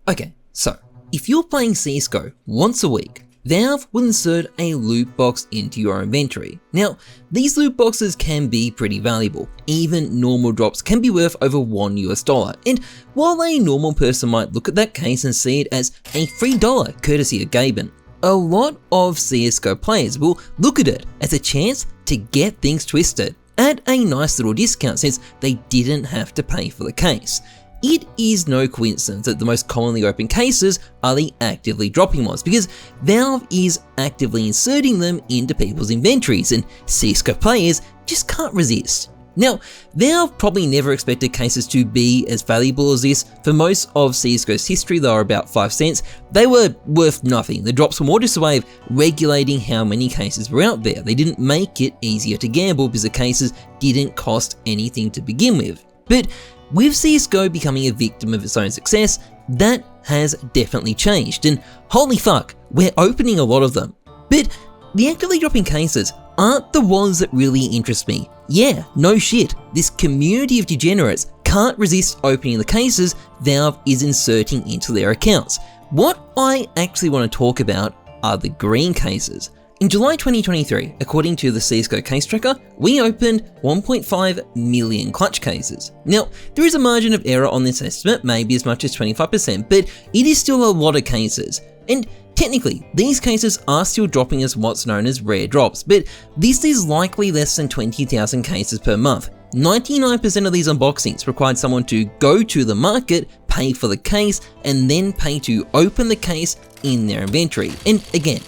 Okay, so if you're playing CSGO once a week, Valve will insert a loot box into your inventory. Now, these loot boxes can be pretty valuable. Even normal drops can be worth over $1 US. And while a normal person might look at that case and see it as a free dollar courtesy of Gaben, a lot of CSGO players will look at it as a chance to get things twisted at a nice little discount since they didn't have to pay for the case. It is no coincidence that the most commonly opened cases are the actively dropping ones, because Valve is actively inserting them into people's inventories and CSGO players just can't resist. Now, Valve probably never expected cases to be as valuable as this. For most of CSGO's history, they were about 5 cents. They were worth nothing. The drops were more just a way of regulating how many cases were out there. They didn't make it easier to gamble because the cases didn't cost anything to begin with. But with CSGO becoming a victim of its own success, that has definitely changed, and holy fuck, we're opening a lot of them. But the actively dropping cases aren't the ones that really interest me. Yeah, no shit, this community of degenerates can't resist opening the cases Valve is inserting into their accounts. What I actually want to talk about are the green cases. In July 2023, according to the CSGO case tracker, we opened 1.5 million clutch cases. Now, there is a margin of error on this estimate, maybe as much as 25%, but it is still a lot of cases. And technically, these cases are still dropping as what's known as rare drops, but this is likely less than 20,000 cases per month. 99% of these unboxings required someone to go to the market, pay for the case, and then pay to open the case in their inventory. And again,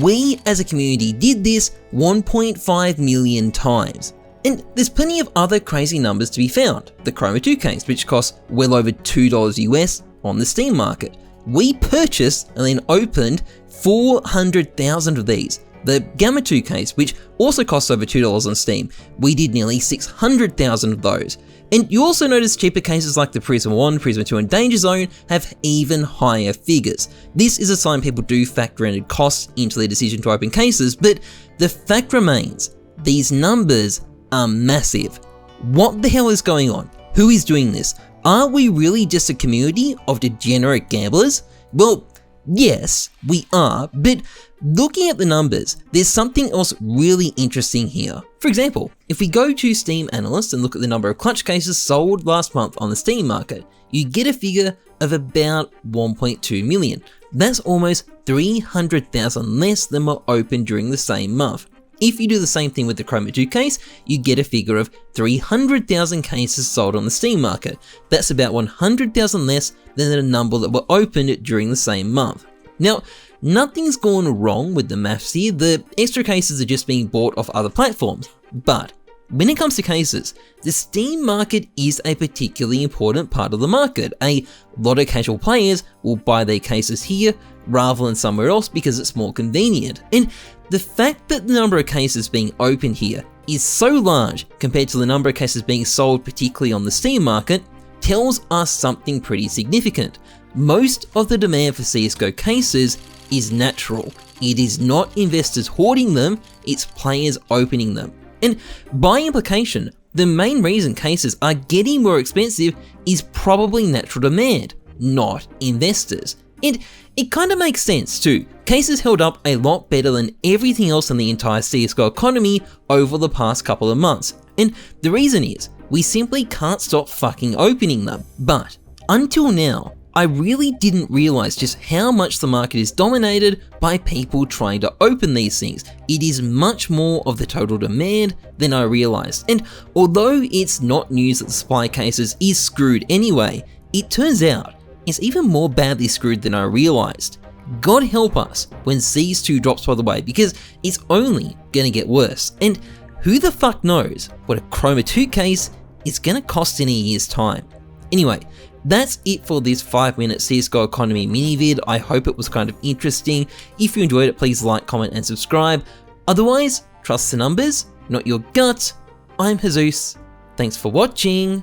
we as a community did this 1.5 million times. And there's plenty of other crazy numbers to be found. The Chroma 2 case, which costs well over $2 US on the Steam market. We purchased and then opened 400,000 of these. The Gamma 2 case, which also costs over $2 on Steam, we did nearly 600,000 of those. And you also notice cheaper cases like the Prisma 1, Prisma 2 and Danger Zone have even higher figures. This is a sign people do factor in costs into their decision to open cases, but the fact remains, these numbers are massive. What the hell is going on? Who is doing this? Are we really just a community of degenerate gamblers? Well, yes, we are, but looking at the numbers, there's something else really interesting here. For example, if we go to Steam Analyst and look at the number of clutch cases sold last month on the Steam market, you get a figure of about 1.2 million. That's almost 300,000 less than were opened during the same month. If you do the same thing with the Chroma 2 case, you get a figure of 300,000 cases sold on the Steam market. That's about 100,000 less than the number that were opened during the same month. Now, nothing's gone wrong with the maths here, the extra cases are just being bought off other platforms. But when it comes to cases, the Steam market is a particularly important part of the market. A lot of casual players will buy their cases here rather than somewhere else because it's more convenient. And the fact that the number of cases being opened here is so large compared to the number of cases being sold, particularly on the Steam market, tells us something pretty significant. Most of the demand for CSGO cases is natural. It is not investors hoarding them, it's players opening them. And by implication, the main reason cases are getting more expensive is probably natural demand, not investors. And it kind of makes sense too. Cases held up a lot better than everything else in the entire CSGO economy over the past couple of months. And the reason is, we simply can't stop fucking opening them. But until now, I really didn't realize just how much the market is dominated by people trying to open these things. It is much more of the total demand than I realized. And although it's not news that the supply cases is screwed anyway, it turns out it's even more badly screwed than I realized. God help us when CS2 drops by the way, because it's only gonna get worse. And who the fuck knows what a Chroma 2 case is gonna cost in a year's time. Anyway, that's it for this 5-minute CSGO economy mini vid. I hope it was kind of interesting. If you enjoyed it, please like, comment and subscribe. Otherwise, trust the numbers, not your gut. I'm Jesus. Thanks for watching.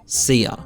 See ya.